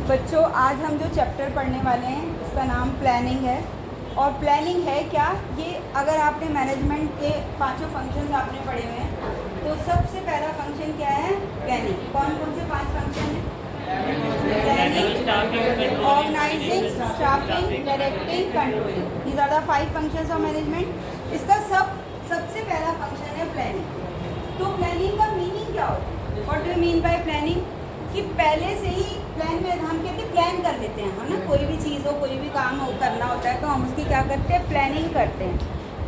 बच्चों, आज हम जो चैप्टर पढ़ने वाले हैं इसका नाम प्लानिंग है। और प्लानिंग है क्या, ये अगर आपने मैनेजमेंट के पांचों फंक्शंस आपने पढ़े हुए हैं तो सबसे पहला फंक्शन क्या है? प्लानिंग। कौन कौन से 5 फंक्शन हैं? Planning, organising, staffing, directing, controlling. These are the 5 functions of management. इसका सबसे पहला फंक्शन है प्लानिंग। तो प्लानिंग का मीनिंग क्या होता है? What do you mean by planning? कि पहले से ही प्लान में हम कहते हैं प्लान कर लेते हैं, है ना। कोई भी चीज़ हो, कोई भी काम हो करना होता है तो हम उसकी क्या करते हैं? प्लानिंग करते हैं।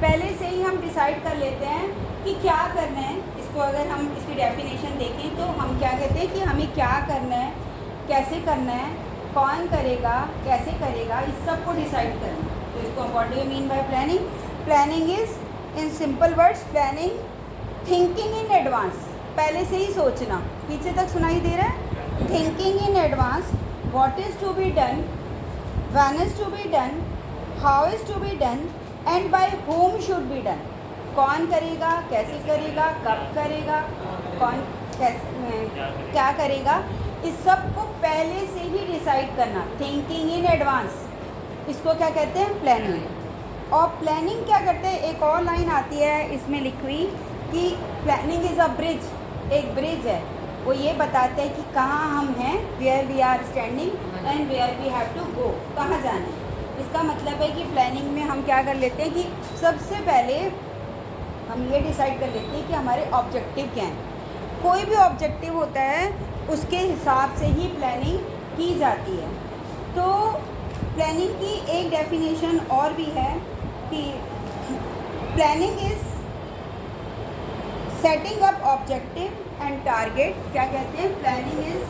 पहले से ही हम डिसाइड कर लेते हैं कि क्या करना है। इसको अगर हम इसकी डेफिनेशन देखें तो हम क्या कहते हैं कि हमें क्या करना है, कैसे करना है, कौन करेगा, कैसे करेगा, इस सब को डिसाइड करना। तो इसको what do you mean by planning? Planning is, in simple words, planning thinking in advance. पहले से ही सोचना। पीछे तक सुनाई दे रहा है? Thinking in advance, what is to be done, when is to be done, how is to be done and by whom should be done। कौन करेगा, कैसे करेगा, कब करेगा, कौन कैसे क्या करेगा, इस सब को पहले से ही डिसाइड करना। थिंकिंग इन एडवांस, इसको क्या कहते हैं? प्लानिंग। और प्लानिंग क्या करते हैं? एक और लाइन आती है इसमें लिखी हुई कि प्लानिंग इज़ अ ब्रिज। एक ब्रिज है, वो ये बताते हैं कि कहाँ हम हैं, where we are standing and where we have to go, कहाँ जाना है। इसका मतलब है कि प्लानिंग में हम क्या कर लेते हैं कि सबसे पहले हम ये डिसाइड कर लेते हैं कि हमारे ऑब्जेक्टिव क्या हैं। कोई भी ऑब्जेक्टिव होता है उसके हिसाब से ही प्लानिंग की जाती है। तो प्लानिंग की एक डेफिनेशन और भी है कि planning is setting up objective and target. क्या कहते हैं? Planning is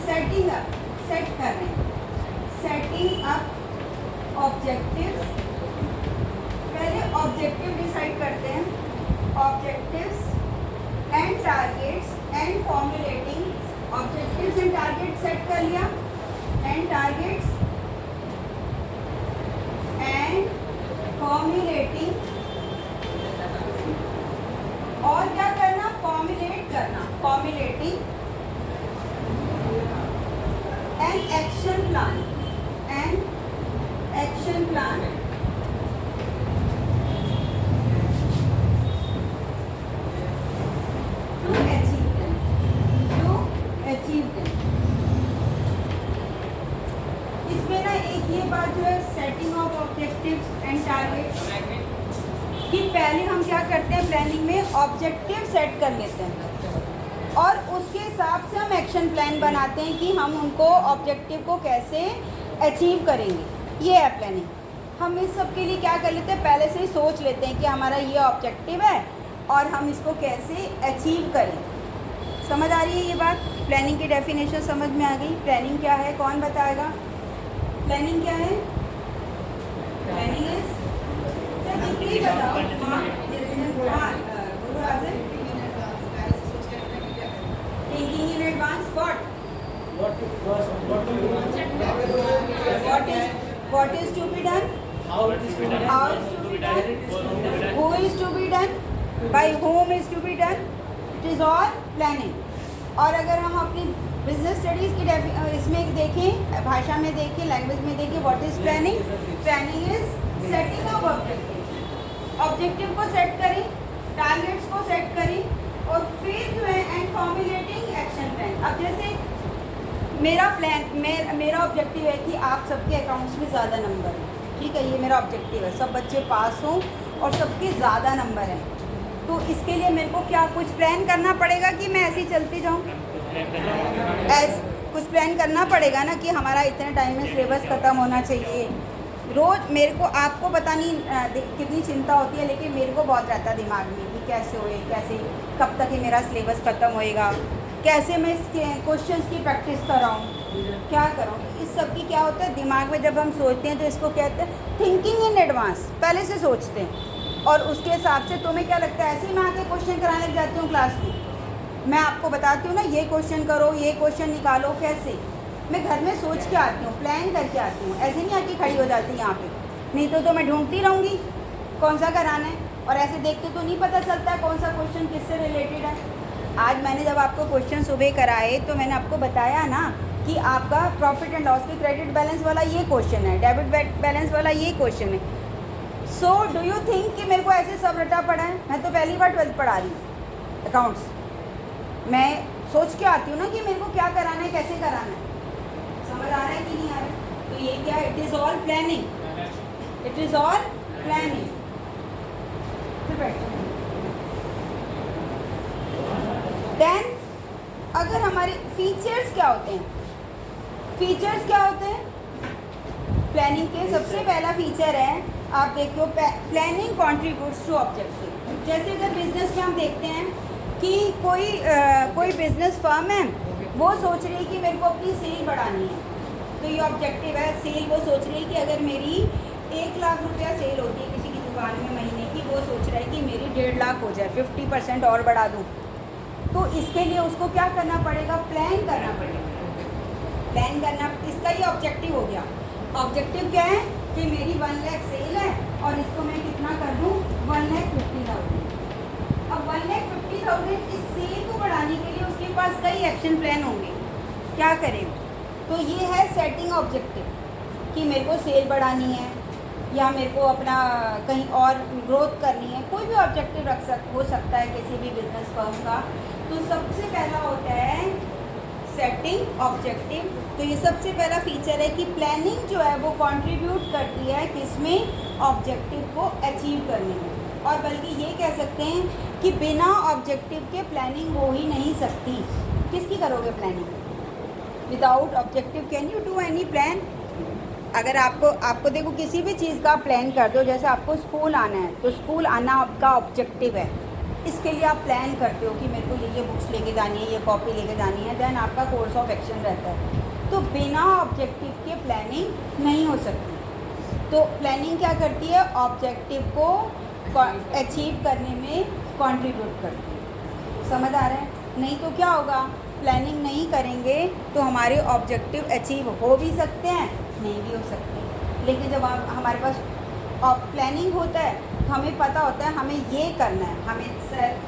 setting up, set कर रहे हैं, सेटिंग अप ऑब्जेक्टिव। पहले ऑब्जेक्टिव डिसाइड करते हैं, objectives and targets and formulating. Objectives and target set कर लिया, एंड टारगेट्स एंड फॉर्मुलेटिंग। और क्या करना? फॉर्मुलेट करना, formulating and action plan, and action plan. To achieve them, to achieve them. इसमें ना एक ये बात जो है, setting of objectives and targets, कि पहले हम क्या करते हैं प्लानिंग में? ऑब्जेक्टिव सेट कर लेते हैं और उसके हिसाब से हम एक्शन प्लान बनाते हैं कि हम उनको ऑब्जेक्टिव को कैसे अचीव करेंगे। ये है प्लानिंग। हम इस सब के लिए क्या कर लेते हैं? पहले से ही सोच लेते हैं कि हमारा ये ऑब्जेक्टिव है और हम इसको कैसे अचीव करें। समझ आ रही है ये बात? प्लानिंग की डेफिनेशन समझ में आ गई? प्लानिंग क्या है, कौन बताएगा? प्लानिंग क्या है? प्लानिंग इज, बताओ। Thinking in advance, what is to be done, how is to be done, who is to be done, by whom is to be done, it is all planning। और अगर हम अपनी business studies की इसमें देखें, भाषा में देखें, लैंग्वेज में देखें, what is planning? Planning is setting of objective. Objective को सेट करें, टारगेट्स को सेट करें और फिर जो है एंड फॉर्मुलेटिंग एक्शन प्लान। अब जैसे मेरा ऑब्जेक्टिव है कि आप सबके अकाउंट्स में ज़्यादा नंबर हैं, ठीक है, ये मेरा ऑब्जेक्टिव है, सब बच्चे पास हों और सबके ज़्यादा नंबर हैं। तो इसके लिए मेरे को क्या कुछ प्लान करना पड़ेगा कि मैं ऐसे ही चलती जाऊँ? कुछ प्लान करना पड़ेगा ना कि हमारा इतने टाइम में सिलेबस ख़त्म होना चाहिए। रोज़ मेरे को, आपको पता नहीं कितनी चिंता होती है, लेकिन मेरे को बहुत रहता है दिमाग में कि कैसे होए, कैसे, कब तक ये मेरा सिलेबस ख़त्म होएगा, कैसे मैं इसके क्वेश्चंस की प्रैक्टिस कराऊँ, क्या करूँ। इस सब की क्या होता है दिमाग में जब हम सोचते हैं तो इसको कहते हैं थिंकिंग इन एडवांस। पहले से सोचते हैं और उसके हिसाब से तुम्हें क्या लगता है, ऐसे ही मैं आके क्वेश्चन कराने लग जाती हूँ क्लास में। मैं आपको बताती हूँ ना, ये क्वेश्चन करो, ये क्वेश्चन निकालो, कैसे मैं घर में सोच के आती हूँ, प्लान करके आती हूँ, ऐसे नहीं आके खड़ी हो जाती यहाँ पे। नहीं तो मैं ढूंढती रहूँगी कौन सा कराना है, और ऐसे देख के तो नहीं पता चलता है कौन सा क्वेश्चन किससे रिलेटेड है। आज मैंने जब आपको क्वेश्चन सुबह कराए तो मैंने आपको बताया ना कि आपका प्रॉफिट एंड लॉस के क्रेडिट बैलेंस वाला ये क्वेश्चन है, डेबिट बैलेंस वाला ये क्वेश्चन है. सो डू यू थिंक कि मेरे को ऐसे सब रटा पड़ा है? मैं तो पहली बार 12th पढ़ा रही हूँ अकाउंट्स. मैं सोच के आती हूँ ना कि मेरे को क्या कराना है, कैसे कराना है. समझ आ रहा है कि नहीं आ रहा है? तो ये क्या है? It is all planning. It is all planning. फिर बैठो. देन अगर हमारे फीचर्स क्या होते हैं? फीचर्स क्या होते हैं प्लानिंग के? सबसे पहला फीचर है, आप देखो, प्लानिंग कंट्रीब्यूट्स टू ऑब्जेक्टिव. जैसे अगर बिजनेस में हम देखते हैं कि कोई बिजनेस फर्म है, वो सोच रही है कि मेरे को अपनी सेल बढ़ानी है. तो ये ऑब्जेक्टिव है सेल. वो सोच रही है कि अगर मेरी 1 लाख रुपया सेल होती है किसी की दुकान में महीने की, वो सोच रहा है कि मेरी 1.5 लाख हो जाए, 50% और बढ़ा दूँ. तो इसके लिए उसको क्या करना पड़ेगा? प्लान करना पड़ेगा. प्लान करना, इसका ये ऑब्जेक्टिव हो गया. ऑब्जेक्टिव क्या है कि मेरी 1 लाख सेल है और इसको मैं कितना कर दूँ? 1,50,000. अब 1,50,000 इस सेल को बढ़ाने के लिए उसके पास कई एक्शन प्लान होंगे. क्या करें? तो ये है सेटिंग ऑब्जेक्टिव कि मेरे को सेल बढ़ानी है या मेरे को अपना कहीं और ग्रोथ करनी है. कोई भी ऑब्जेक्टिव हो सकता है किसी भी बिजनेस फर्म का. तो सबसे पहला होता है सेटिंग ऑब्जेक्टिव. तो ये सबसे पहला फीचर है कि प्लानिंग जो है वो कंट्रीब्यूट करती है किसमें? ऑब्जेक्टिव को अचीव करने में. और बल्कि ये कह सकते हैं कि बिना ऑब्जेक्टिव के प्लानिंग हो ही नहीं सकती. किसकी करोगे planning? Without objective can you do any plan? अगर आपको देखो किसी भी चीज़ का प्लान कर दो, जैसे आपको स्कूल आना है तो स्कूल आना आपका ऑब्जेक्टिव है. इसके लिए आप प्लान करते हो कि मेरे को ये बुक्स लेके जानी है, ये कॉपी लेके जानी है. देन आपका कोर्स ऑफ एक्शन रहता है. तो बिना ऑब्जेक्टिव के प्लानिंग नहीं हो सकती. तो प्लानिंग क्या करती है? ऑब्जेक्टिव को अचीव करने में कंट्रीब्यूट करती है. समझ आ रहा है? नहीं तो क्या होगा? प्लानिंग नहीं करेंगे तो हमारे ऑब्जेक्टिव अचीव हो भी सकते हैं, नहीं भी हो सकते. लेकिन जब हमारे पास प्लानिंग होता है तो हमें पता होता है हमें ये करना है,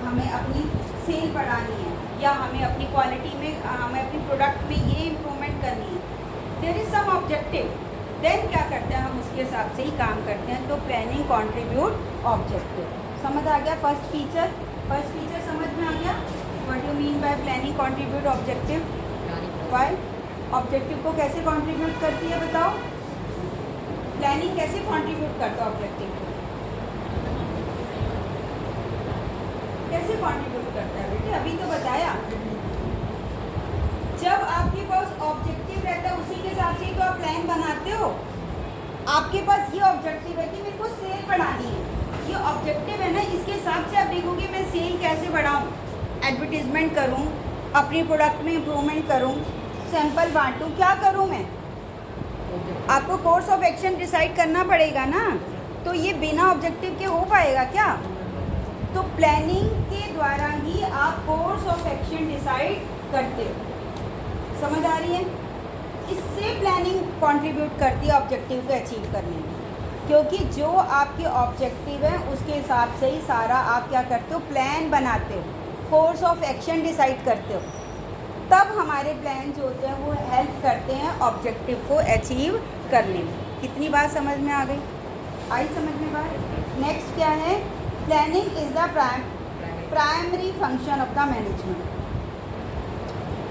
हमें अपनी सेल बढ़ानी है या हमें अपनी क्वालिटी में, हमें अपनी प्रोडक्ट में ये इम्प्रूवमेंट करनी है. There is some objective. Then क्या करते हैं? हम उसके हिसाब से ही काम करते हैं. तो प्लानिंग कंट्रीब्यूट ऑब्जेक्टिव. समझ आ गया? फर्स्ट फीचर समझ में आ गया? What you mean by planning contribute objective? Why? Objective को कैसे कंट्रीब्यूट करती है बताओ? प्लानिंग कैसे कंट्रीब्यूट करता है ऑब्जेक्टिव को? कैसे कंट्रीब्यूट करता है बेटे? अभी तो बताया. जब आपके पास ऑब्जेक्टिव रहता है उसी के हिसाब से तो आप प्लान बनाते हो. आपके पास ये ऑब्जेक्टिव है कि मेरे को सेल बढ़ानी है, ये ऑब्जेक्टिव है ना, इसके हिसाब से आप देखोगे मैं सेल कैसे बढ़ाऊँ, एडवर्टीजमेंट करूँ, अपनी प्रोडक्ट में इम्प्रूवमेंट करूँ, सैंपल बांटूँ, क्या करूँ मैं? आपको कोर्स ऑफ एक्शन डिसाइड करना पड़ेगा ना. तो ये बिना ऑब्जेक्टिव के हो पाएगा क्या? तो प्लानिंग के द्वारा ही आप कोर्स ऑफ एक्शन डिसाइड करते हो. समझ आ रही है? इससे प्लानिंग कंट्रीब्यूट करती है ऑब्जेक्टिव को अचीव करने में. क्योंकि जो आपके ऑब्जेक्टिव है उसके हिसाब से ही सारा आप क्या करते हो? प्लान बनाते हो, कोर्स ऑफ एक्शन डिसाइड करते हो. तब हमारे प्लान जो होते हैं वो हेल्प करते हैं ऑब्जेक्टिव को अचीव करने में. कितनी बात समझ में आ गई? आई समझ में बात? नेक्स्ट क्या है? Planning is the primary function of the management.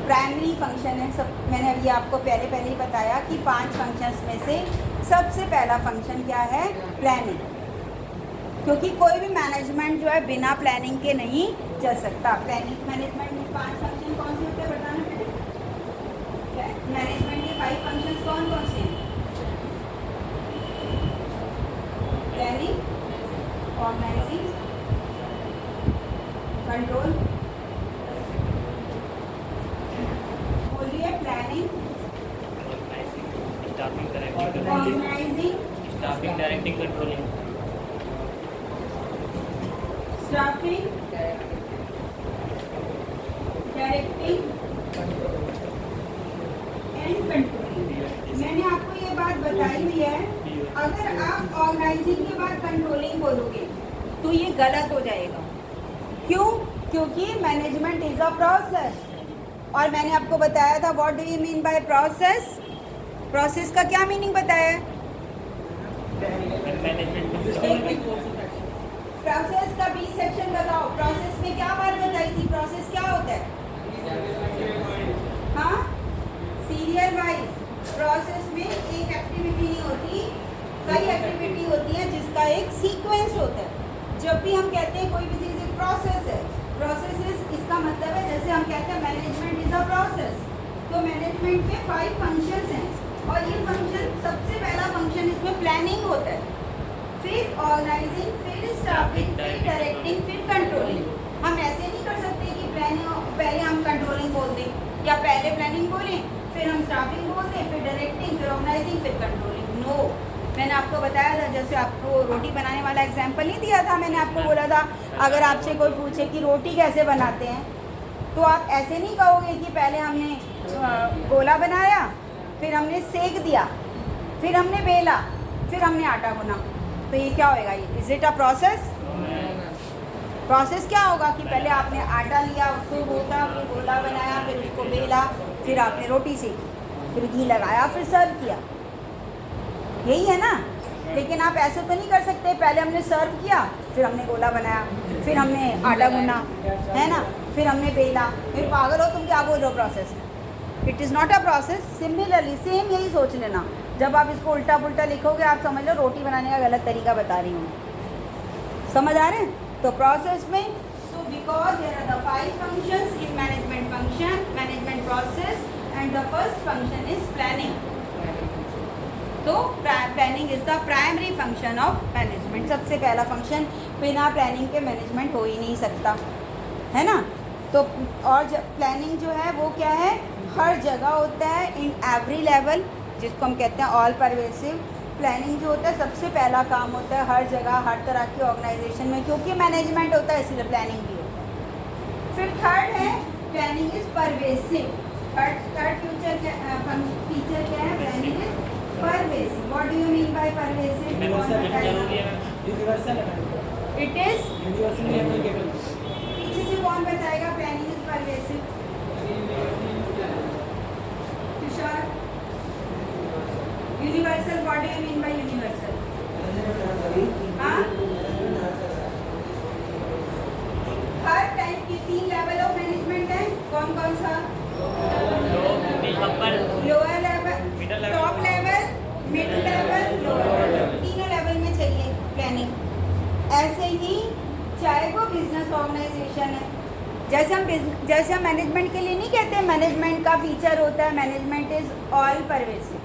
Primary function है सब. मैंने अभी आपको पहले ही बताया कि 5 फंक्शंस में से सबसे पहला फंक्शन क्या है? प्लानिंग. क्योंकि कोई भी मैनेजमेंट जो है बिना प्लानिंग के नहीं चल सकता. प्लानिंग मैनेजमेंट में 5 फंक्शन कौन से होते हैं बताना पड़ेगा. मैनेजमेंट के 5 फंक्शंस कौन कौन से हैं? Planning, organising, control. बोलिए. Planning, organising, staffing, directing, controlling. Staffing, directing and controlling. मैंने आपको ये बात बताई हुई है. अगर आप ऑर्गेनाइजिंग के बाद कंट्रोलिंग बोलोगे तो ये गलत हो जाएगा. क्यों? क्योंकि मैनेजमेंट इज अ प्रोसेस। और मैंने आपको बताया था what do you mean by process. Process का क्या मीनिंग बताया है? प्रोसेस का बी सेक्शन बताओ। प्रोसेस में क्या बात बताई थी? प्रोसेस क्या होता है? हाँ, सीरियल वाइज। प्रोसेस में एक एक्टिविटी नहीं होती, कई एक्टिविटी होती है जिसका एक सीक्वेंस होता है। जब भी हम कहते हैं कोई भी चीज़ एक प्रोसेस है, प्रोसेस इसका मतलब है जैसे हम कहते हैं मैनेजमेंट इज अ प्रोसेस, तो मैनेजमेंट के 5 फंक्शंस हैं और ये फंक्शन सबसे पहला फंक्शन इसमें प्लानिंग होता है, फिर ऑर्गेनाइजिंग, फिर स्टाफिंग, फिर डायरेक्टिंग, फिर कंट्रोलिंग। हम ऐसे नहीं कर सकते कि पहले हम कंट्रोलिंग बोल दें या पहले प्लानिंग बोलें फिर हम स्टाफिंग बोल दें, फिर डायरेक्टिंग, फिर ऑर्गेनाइजिंग, फिर कंट्रोलिंग। नो, मैंने आपको बताया था, जैसे आपको रोटी बनाने वाला एग्जाम्पल नहीं दिया था, मैंने आपको बोला था अगर आपसे कोई पूछे कि रोटी कैसे बनाते हैं तो आप ऐसे नहीं कहोगे कि पहले हमने गोला बनाया, फिर हमने सेक दिया, फिर हमने बेला, फिर हमने आटा गुना। तो ये क्या होएगा? ये is it a process? Process क्या होगा कि पहले आपने आटा लिया, उसको गूंथा, फिर गोला बनाया, फिर उसको बेला, फिर आपने रोटी सेकी, फिर घी लगाया, फिर सर्व किया। यही है ना? लेकिन आप ऐसे तो नहीं कर सकते पहले हमने सर्व किया, फिर हमने गोला बनाया, फिर हमने आटा गूंना, है ना, फिर हमने बेला। फिर पागल हो तुम, क्या बोल रहे हो प्रोसेस में? It is not a process. Similarly same यही सोच लेना, जब आप इसको उल्टा पुल्टा लिखोगे आप समझ लो रोटी बनाने का गलत तरीका बता रही हूँ। समझ आ रहे हैं? तो प्रोसेस में so because there are the 5 functions in management function, management process, and the first function is planning. तो planning is the primary function of management. सबसे पहला फंक्शन, बिना प्लानिंग के मैनेजमेंट हो ही नहीं सकता, है ना? तो और प्लानिंग जो है वो क्या है? हर जगह होता है, इन एवरी लेवल, जिसको हम कहते हैं ऑल परवेसिव। प्लानिंग जो होता है सबसे पहला काम होता है हर जगह, हर तरह की ऑर्गेनाइजेशन में, क्योंकि मैनेजमेंट होता है इसलिए प्लानिंग भी होता है। फिर थर्ड है planning is pervasive. Third feature क्या है? Planning is pervasive. What do you mean bye pervasive? It is universally applicable. पीछे से कौन बताएगा planning is pervasive? Tushar, universal, what do you mean bye universal? हाँ, हर टाइप की 3 लेवल ऑफ मैनेजमेंट है। कौन कौन सा? Lower level, top level, mid level, lower, तीनों लेवल में चाहिए प्लानिंग। ऐसे ही चाहे वो बिजनेस ऑर्गेनाइजेशन है, जैसे हम मैनेजमेंट के लिए नहीं कहते मैनेजमेंट का फीचर होता है management is all pervasive.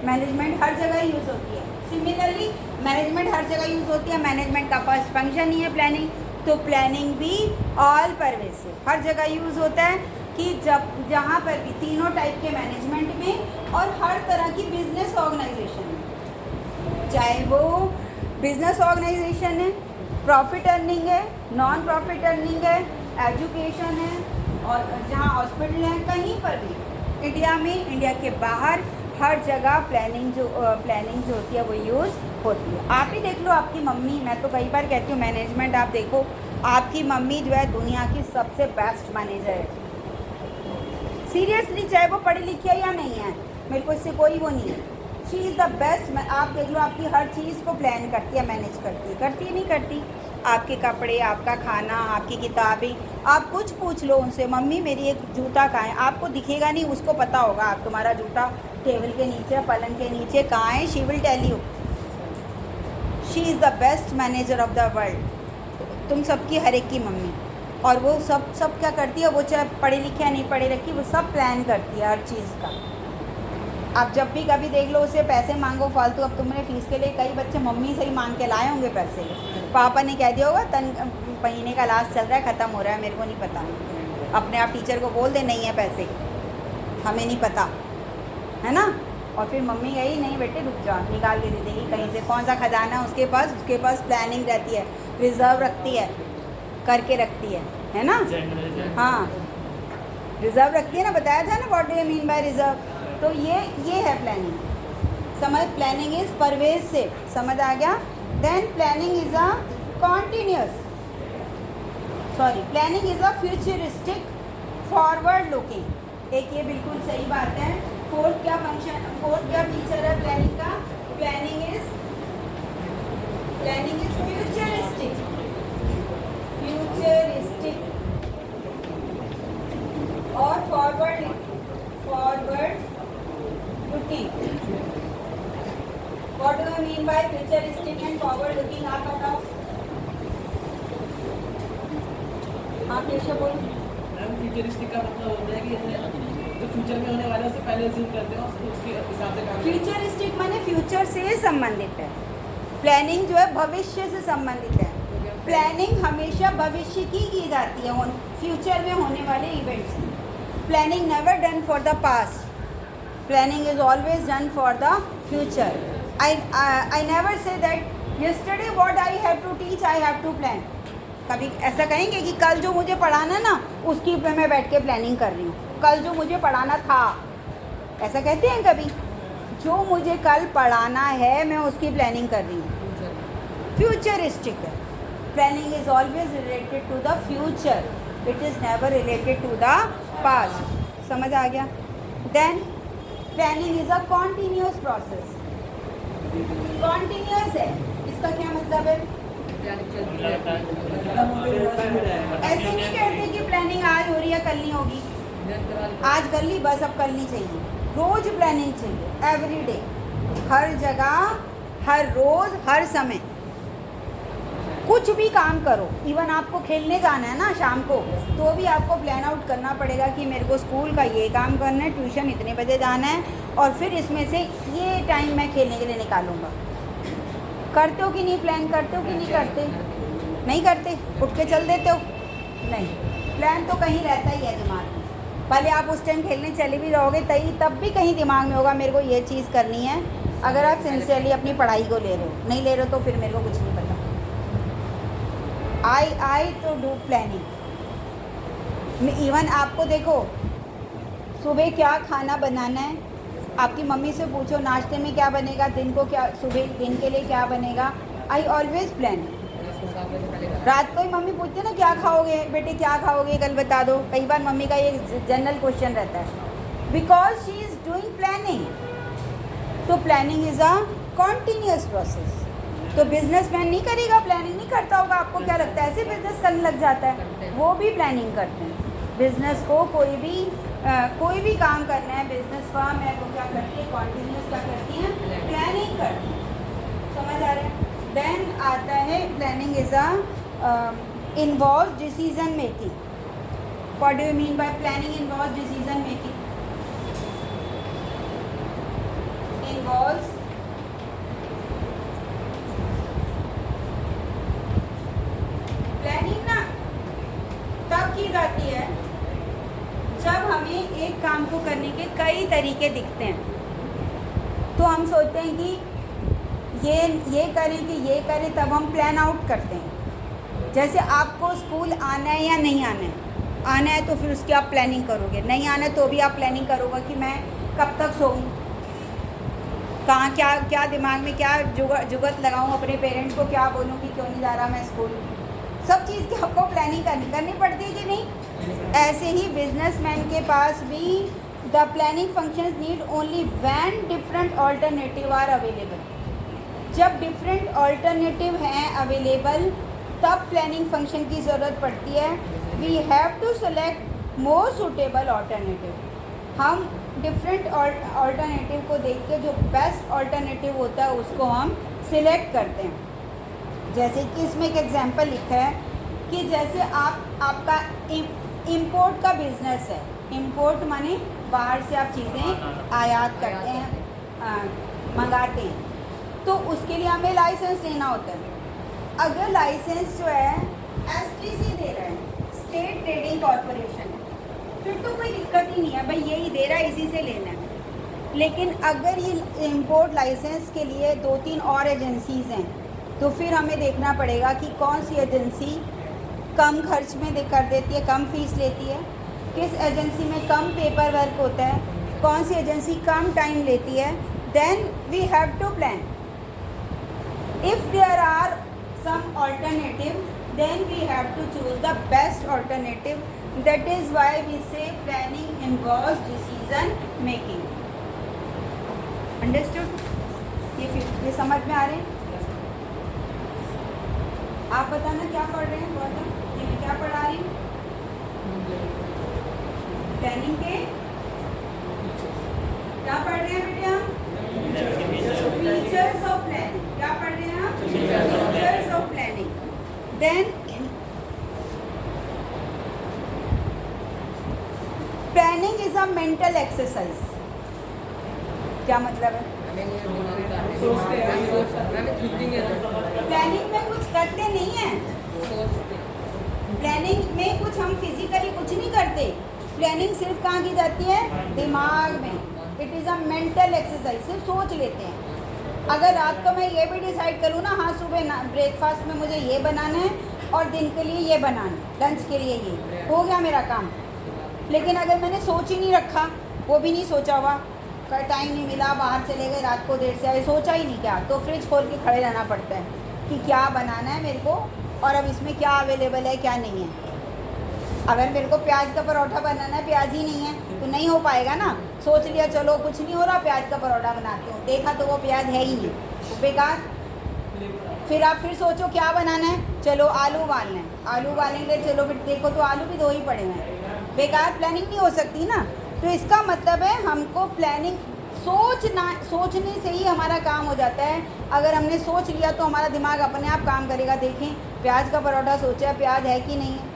Management हर जगह यूज़ होती है। सिमिलरली मैनेजमेंट हर जगह यूज़ होती है। मैनेजमेंट का फर्स्ट फंक्शन ही है प्लानिंग, तो प्लानिंग भी ऑल परवेसिव, हर जगह यूज़ होता है कि जहाँ पर भी तीनों टाइप के मैनेजमेंट में और हर तरह की बिजनेस ऑर्गेनाइजेशन में, चाहे वो बिजनेस ऑर्गेनाइजेशन है, प्रॉफिट अर्निंग है, नॉन प्रॉफिट अर्निंग है, एजुकेशन है, और जहाँ हॉस्पिटल है, कहीं पर भी इंडिया में, इंडिया के बाहर, हर जगह प्लानिंग जो होती है वो यूज़ होती है। आप ही देख लो, आपकी मम्मी, मैं तो कई बार कहती हूँ मैनेजमेंट आप देखो, आपकी मम्मी जो है दुनिया की सबसे बेस्ट मैनेजर है। सीरियसली, चाहे वो पढ़ी लिखी है या नहीं है, मेरे को इससे कोई वो नहीं है। She is the best. आप देख लो, आपकी हर चीज़ को प्लान करती है, मैनेज करती है, करती नहीं करती? आपके कपड़े, आपका खाना, आपकी किताबें, आप कुछ पूछ लो उनसे, मम्मी मेरी एक जूता कहाँ है, आपको दिखेगा नहीं, उसको पता होगा आप तुम्हारा जूता टेबल के नीचे, पलंग के नीचे कहाँ है, she will tell you. She is the best manager of the world. तुम सबकी हर एक की मम्मी, और वो सब क्या करती है, वो चाहे पढ़ी लिखी या नहीं पढ़ी लिखी, वो सब प्लान करती है हर चीज़ का। आप जब भी कभी देख लो उसे पैसे मांगो फालतू, अब तुमने फीस के लिए कई बच्चे मम्मी से ही मांग के लाए होंगे पैसे, पापा ने कह दिया होगा महीने का लास्ट चल रहा है, ख़त्म हो रहा है, मेरे को नहीं पता, अपने आप टीचर को बोल दे नहीं है पैसे, हमें नहीं पता, है ना? और फिर मम्मी गई, नहीं बेटे रुक जा, निकाल के दे देगी कहीं से, कौन सा खजाना है उसके पास प्लानिंग रहती है, रिजर्व रखती है, करके रखती है ना? हाँ, रिजर्व रखती है ना, बताया था ना what do you mean bye reserve. तो ये है प्लानिंग। समझ, प्लानिंग इज परवेसिव, समझ आ गया? Then planning is a continuous. Sorry, planning is a futuristic forward looking. एक ये बिल्कुल सही बात है। फोर्थ क्या फीचर है प्लानिंग का? प्लानिंग इज फ्यूचरिस्टिक और forward looking. What do you mean bye futuristic and forward looking? आप बताओ। आप कैसे बोलो? मैम फ्यूचरिस्टिक का मतलब होता है कि जो फ्यूचर में होने वाला है उससे पहले अज्यूम करते हैं और उसके हिसाब से काम। फ्यूचरिस्टिक माने फ्यूचर से संबंधित है। प्लानिंग जो है भविष्य से संबंधित है। प्लानिंग हमेशा भविष्य की जाती है, फ्यूचर में होने वाले इवेंट्स की। Planning never done for the past, planning is always done for the future. I never say that yesterday what I have to teach I have to plan. कभी ऐसा कहेंगे कि कल जो मुझे पढ़ाना ना उसकी पे मैं बैठ के प्लानिंग कर रही हूँ, कल जो मुझे पढ़ाना था, ऐसा कहते हैं कभी? जो मुझे कल पढ़ाना है मैं उसकी प्लानिंग कर रही हूँ, फ्यूचरिस्टिक है। Planning is always related to the future, it is never related to the past. समझ आ गया? Then planning is a continuous process. Continuous है, इसका क्या मतलब है? ऐसे नहीं कहते कि प्लानिंग आज हो रही है कल नहीं होगी, आज कर ली बस अब कल नहीं चाहिए। रोज प्लानिंग चाहिए, एवरी डे, हर जगह, हर रोज, हर समय। कुछ भी काम करो, इवन आपको खेलने जाना है ना शाम को, तो भी आपको प्लान आउट करना पड़ेगा कि मेरे को स्कूल का ये काम करना है, ट्यूशन इतने बजे जाना है और फिर इसमें से ये टाइम मैं खेलने के लिए निकालूंगा। करते हो कि नहीं? प्लान करते हो कि नहीं करते? नहीं करते? उठ के चल देते हो? नहीं, प्लान तो कहीं रहता ही है दिमाग में। भले आप उस टाइम खेलने चले भी जाओगे तब भी कहीं दिमाग में होगा मेरे को ये चीज़ करनी है। अगर आप सिंसियरली अपनी पढ़ाई को ले रहे हो, नहीं ले रहे हो तो फिर मेरे को कुछ नहीं पता। आई तो डू प्लानिंग। इवन आपको देखो, सुबह क्या खाना बनाना है, आपकी मम्मी से पूछो नाश्ते में क्या बनेगा, दिन को क्या, सुबह दिन के लिए क्या बनेगा। I always plan. रात को ही मम्मी पूछते ना क्या खाओगे बेटे, क्या खाओगे कल बता दो। कई बार मम्मी का ये जनरल क्वेश्चन रहता है, because she is doing planning. तो planning is a continuous process. तो बिजनेसमैन नहीं करेगा, प्लानिंग नहीं करता होगा? आपको क्या लगता है ऐसे बिजनेस करने लग जाता है? वो भी प्लानिंग करते हैं। बिजनेस को कोई भी काम करना है, बिजनेस फर्म है वो क्या करती है? कॉन्टीन्यूस क्या करती हैं? प्लानिंग करती है। समझ आ रहा है? देन आता है planning is a involve decision making. What do you mean by planning involve decision making? Involve planning ना तब की जाती है जब हमें एक काम को करने के कई तरीके दिखते हैं। तो हम सोचते हैं कि ये करें कि ये करें, तब हम प्लान आउट करते हैं। जैसे आपको स्कूल आना है या नहीं आना है, आना है तो फिर उसकी आप प्लानिंग करोगे, नहीं आना है तो भी आप प्लानिंग करोगे कि मैं कब तक सोऊं, कहाँ क्या दिमाग में क्या जुगत लगाऊं, अपने पेरेंट्स को क्या बोलूं कि क्यों नहीं जा रहा मैं स्कूल। सब चीज़ की आपको प्लानिंग करनी पड़ती है कि नहीं? ऐसे ही बिजनेसमैन के पास भी the planning functions need only when different alternative are available. जब डिफरेंट ऑल्टरनेटिव हैं अवेलेबल तब प्लानिंग फंक्शन की ज़रूरत पड़ती है। We have to select more suitable alternative. हम डिफरेंट ऑल्टरनेटिव को देख के जो बेस्ट ऑल्टरनेटिव होता है उसको हम सिलेक्ट करते हैं। जैसे कि इसमें एक एग्जांपल लिखा है कि जैसे आपका इंपोर्ट का बिजनेस है। इंपोर्ट माने बाहर से आप चीज़ें आयात करते हैं, मंगाते हैं, तो उसके लिए हमें लाइसेंस लेना होता है। अगर लाइसेंस जो है STC दे रहा है, स्टेट ट्रेडिंग कॉरपोरेशन, फिर तो कोई दिक्कत ही नहीं है, भाई यही दे रहा है इसी से लेना है। लेकिन अगर ये इंपोर्ट लाइसेंस के लिए 2-3 और एजेंसीज़ हैं तो फिर हमें देखना पड़ेगा कि कौन सी एजेंसी कम खर्च में कर देती है, कम फीस लेती है, किस एजेंसी में कम पेपर वर्क होता है, कौन सी एजेंसी कम टाइम लेती है। Then we have to plan. If there are some alternative then we have to choose the best alternative. That is why we say planning involves decision making. Understood? ये समझ में आ रहे हैं? आप बताना क्या पढ़ रहे हैं? गौतम, ये मैं क्या पढ़ा रही हूँ? प्लानिंग के क्या पढ़ रहे हैं बेटे हम? Features of planning. क्या पढ़ रहे हैं हम? Features of planning. Then planning is a mental exercise. क्या मतलब है? सोचते हैं प्लानिंग में कुछ करते नहीं है. प्लानिंग में कुछ हम फिजिकली कुछ नहीं करते. प्लानिंग सिर्फ कहाँ की जाती है? दिमाग में. It is a mental exercise. सिर्फ सोच लेते हैं. अगर रात को मैं ये भी डिसाइड करूँ ना, हाँ सुबह ब्रेकफास्ट में मुझे ये बनाना है और दिन के लिए ये बनाना है, लंच के लिए ये, हो गया मेरा काम. लेकिन अगर मैंने सोच ही नहीं रखा, वो भी नहीं सोचा हुआ, कल टाइम नहीं मिला, बाहर चले गए, रात को देर से आए, सोचा ही नहीं क्या, तो फ्रिज खोल के खड़े रहना पड़ता है कि क्या बनाना है मेरे को और अब इसमें क्या अवेलेबल है क्या नहीं है. अगर मेरे को प्याज का परोठा बनाना है, प्याज ही नहीं है तो नहीं हो पाएगा ना. सोच लिया चलो कुछ नहीं हो रहा, प्याज का परोठा बनाती हूँ, देखा तो वो प्याज है ही नहीं, तो बेकार. फिर आप फिर सोचो क्या बनाना है, चलो आलू उबालना है, आलू उबालने के लिए चलो फिर देखो तो आलू भी 2 ही पड़े हुए हैं, बेकार. प्लानिंग नहीं हो सकती ना. तो इसका मतलब है हमको प्लानिंग सोचने से ही हमारा काम हो जाता है. अगर हमने सोच लिया तो हमारा दिमाग अपने आप काम करेगा. देखें प्याज का परोठा सोचा, प्याज है कि नहीं है.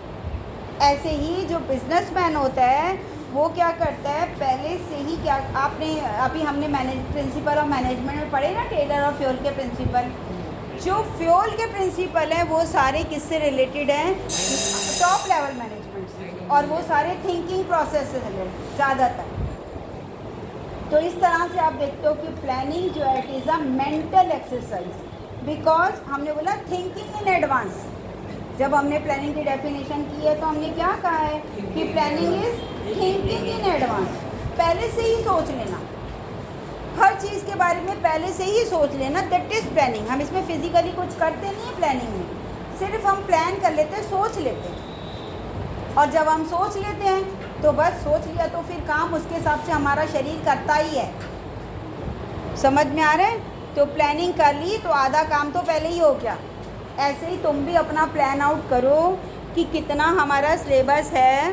ऐसे ही जो बिजनेसमैन होता है वो क्या करता है, पहले से ही क्या, आपने अभी हमने प्रिंसिपल ऑफ मैनेजमेंट में पढ़े ना, टेलर और फ्यूल के प्रिंसिपल. जो फ्यूल के प्रिंसिपल हैं वो सारे किससे रिलेटेड हैं? टॉप लेवल मैनेजमेंट से. और वो सारे थिंकिंग प्रोसेस से रिलेटेड ज़्यादातर. तो इस तरह से आप देखते हो कि प्लानिंग जो है it is a mental exercise. Because हमने बोला थिंकिंग इन एडवांस. जब हमने प्लानिंग की डेफिनेशन की है तो हमने क्या कहा है कि planning is thinking in advance. पहले से ही सोच लेना, हर चीज़ के बारे में पहले से ही सोच लेना, दैट इज़ प्लानिंग. हम इसमें फिजिकली कुछ करते नहीं है प्लानिंग में, सिर्फ हम प्लान कर लेते हैं, सोच लेते हैं. और जब हम सोच लेते हैं तो बस सोच लिया तो फिर काम उसके हिसाब से हमारा शरीर करता ही है. समझ में आ रहा है? तो प्लानिंग कर ली तो आधा काम तो पहले ही हो गया. ऐसे ही तुम भी अपना प्लान आउट करो कि कितना हमारा सिलेबस है.